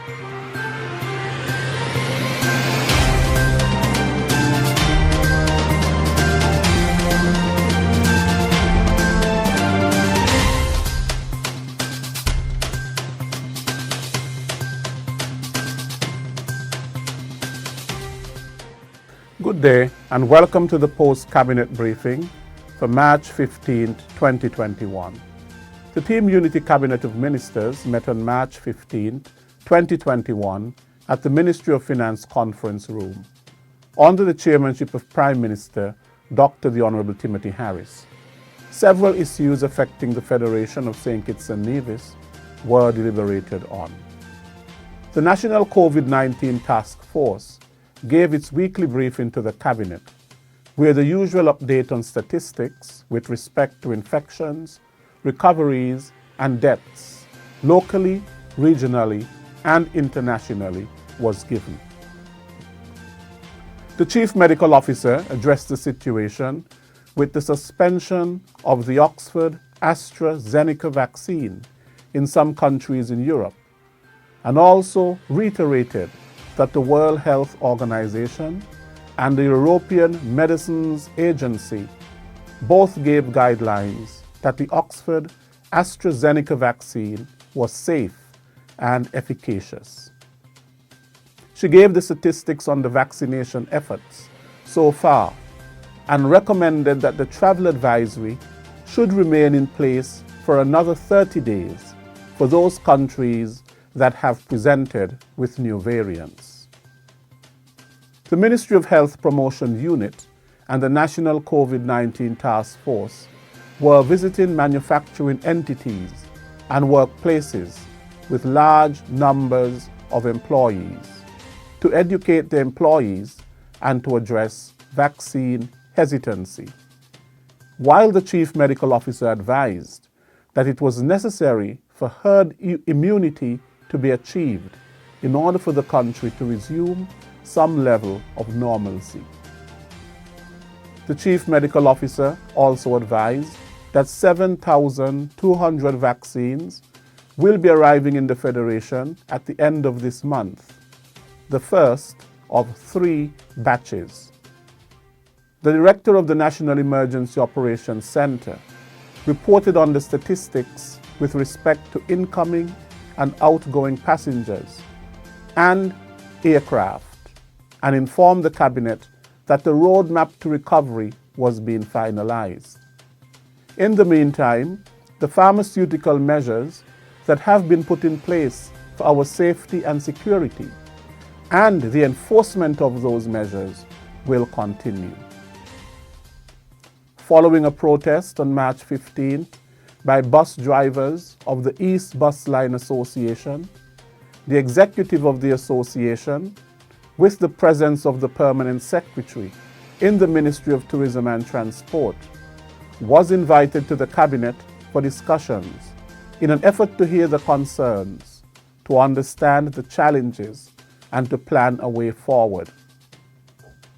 Good day and welcome to the post-cabinet briefing for March 15, 2021. The Team Unity Cabinet of Ministers met on March 15, 2021 at the Ministry of Finance Conference Room under the chairmanship of Prime Minister Dr. the Honorable Timothy Harris. Several issues affecting the Federation of St. Kitts and Nevis were deliberated on. The National COVID-19 Task Force gave its weekly briefing to the Cabinet, where the usual update on statistics with respect to infections, recoveries, and deaths, locally, regionally, and internationally, was given. The Chief Medical Officer addressed the situation with the suspension of the Oxford AstraZeneca vaccine in some countries in Europe, and also reiterated that the World Health Organization and the European Medicines Agency both gave guidelines that the Oxford AstraZeneca vaccine was safe and efficacious. She gave the statistics on the vaccination efforts so far and recommended that the travel advisory should remain in place for another 30 days for those countries that have presented with new variants. The Ministry of Health Promotion Unit and the National COVID-19 Task Force were visiting manufacturing entities and workplaces with large numbers of employees to educate the employees and to address vaccine hesitancy. While the Chief Medical Officer advised that it was necessary for herd immunity to be achieved in order for the country to resume some level of normalcy. The Chief Medical Officer also advised that 7,200 vaccines will be arriving in the Federation at the end of this month, the first of 3 batches. The Director of the National Emergency Operations Center reported on the statistics with respect to incoming and outgoing passengers and aircraft, and informed the Cabinet that the roadmap to recovery was being finalized. In the meantime, the pharmaceutical measures that have been put in place for our safety and security and the enforcement of those measures will continue. Following a protest on March 15th by bus drivers of the East Bus Line Association, the executive of the association, with the presence of the Permanent Secretary in the Ministry of Tourism and Transport, was invited to the Cabinet for discussions in an effort to hear the concerns, to understand the challenges, and to plan a way forward.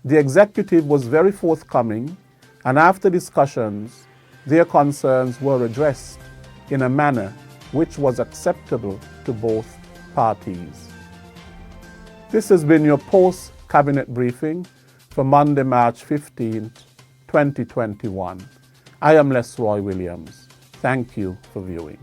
The executive was very forthcoming, and after discussions, their concerns were addressed in a manner which was acceptable to both parties. This has been your post-cabinet briefing for Monday, March 15, 2021. I am Les Roy Williams. Thank you for viewing.